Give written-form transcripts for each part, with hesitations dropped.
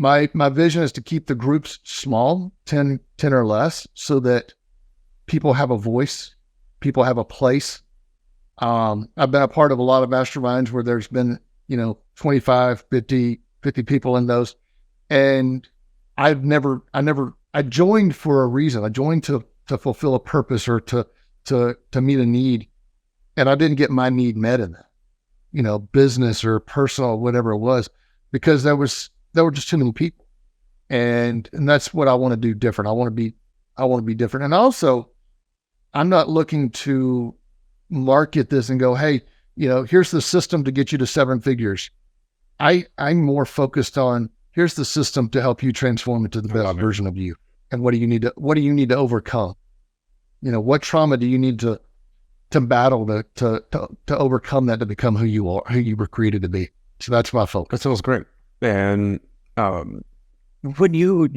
my vision is to keep the groups small, 10 or less, so that people have a voice, people have a place. I've been a part of a lot of masterminds where there's been, 25, 50 people in those. And I joined for a reason. I joined to fulfill a purpose or to meet a need. And I didn't get my need met in that, business or personal, whatever it was, because there were just too many people. And that's what I want to do different. I want to be different. And also, I'm not looking to market this and go, hey, here's the system to get you to 7 figures. I'm more focused on, here's the system to help you transform into the best version of you. And what do you need to overcome? What trauma do you need to battle to overcome that, to become who you are, who you were created to be? So that's my focus. That sounds great. And when you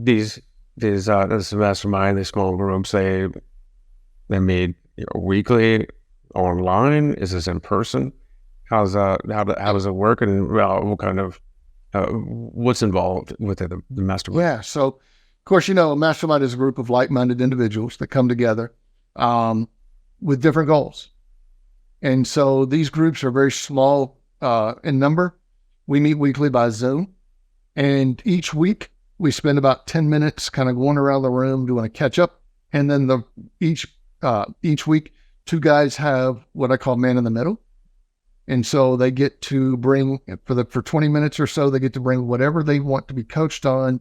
these mastermind, these small groups, they meet weekly, online? Is this in person? How does it work? And what kind of what's involved with the mastermind? Yeah. So, of course, a mastermind is a group of like-minded individuals that come together with different goals. And so these groups are very small in number. We meet weekly by Zoom. And each week we spend about 10 minutes kind of going around the room doing a catch up. And then each week, 2 guys have what I call man in the middle. And so they get to bring, for 20 minutes or so, they get to bring whatever they want to be coached on,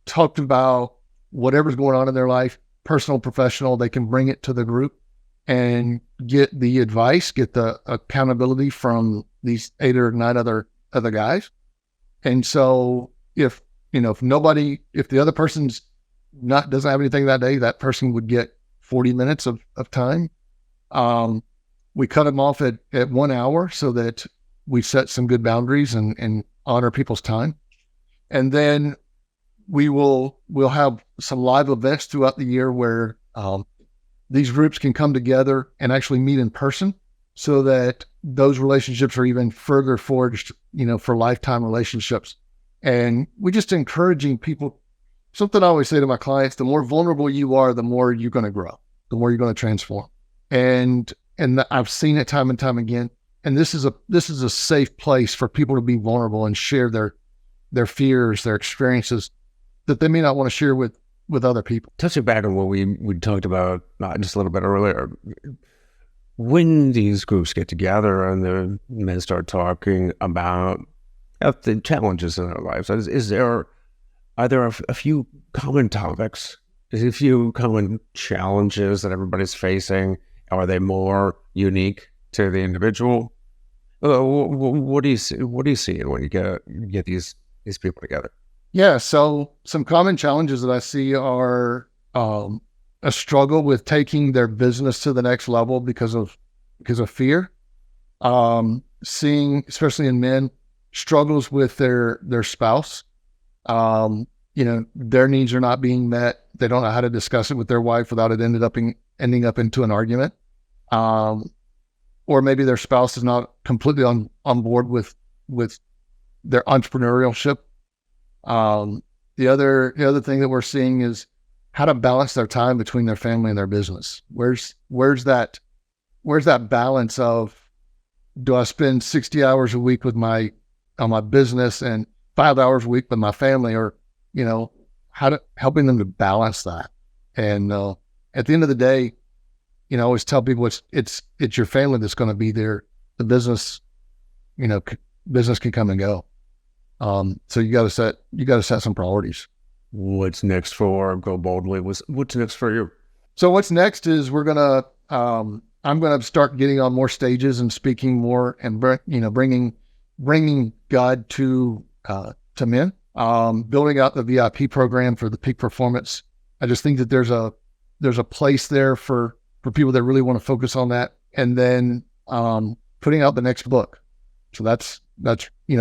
talked about whatever's going on in their life, personal, professional. They can bring it to the group and get the advice, get the accountability from these 8 or 9 other guys. And so if the other person's doesn't have anything that day, that person would get 40 minutes of time. We cut them off at 1 hour so that we set some good boundaries and honor people's time. And then we'll have some live events throughout the year where these groups can come together and actually meet in person, so that those relationships are even further forged, for lifetime relationships. And we're just encouraging people. Something I always say to my clients: the more vulnerable you are, the more you're going to grow, the more you're going to transform. And I've seen it time and time again. And this is a safe place for people to be vulnerable and share their fears, their experiences that they may not want to share with other people. Touching back on what we talked about just a little bit earlier, when these groups get together and the men start talking about the challenges in their lives, are there a few common topics? Is there a few common challenges that everybody's facing? Are they more unique to the individual? What do you see when you get these people together? Yeah, so some common challenges that I see are a struggle with taking their business to the next level because of fear. Seeing, especially in men, struggles with their spouse. Their needs are not being met. They don't know how to discuss it with their wife without it ending up into an argument. Or maybe their spouse is not completely on board with their entrepreneurship. The other thing that we're seeing is how to balance their time between their family and their business. Where's that balance of, do I spend 60 hours a week on my business and 5 hours a week with my family, or, helping them to balance that. And at the end of the day, I always tell people it's your family that's going to be there. The business, business can come and go. So you got to set some priorities. What's next for Go Boldly? What's next for you? So what's next is I'm going to start getting on more stages and speaking more, and bringing God to men. Building out the VIP program for the peak performance. I just think that there's a place there for people that really want to focus on that. And then putting out the next book. So that's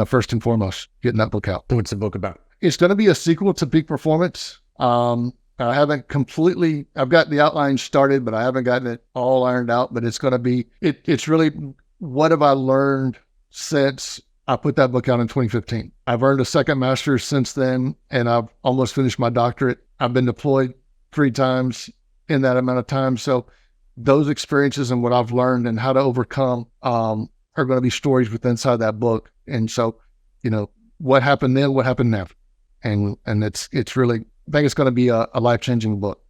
first and foremost, getting that book out. What's the book about? It's going to be a sequel to Peak Performance. I haven't I've got the outline started, but I haven't gotten it all ironed out. But it's going to be, it's really, what have I learned since I put that book out in 2015. I've earned a second master's since then, and I've almost finished my doctorate. I've been deployed 3 times in that amount of time. So those experiences and what I've learned and how to overcome are going to be stories within inside that book. And so, what happened then, what happened now. And it's really, I think it's going to be a life-changing book.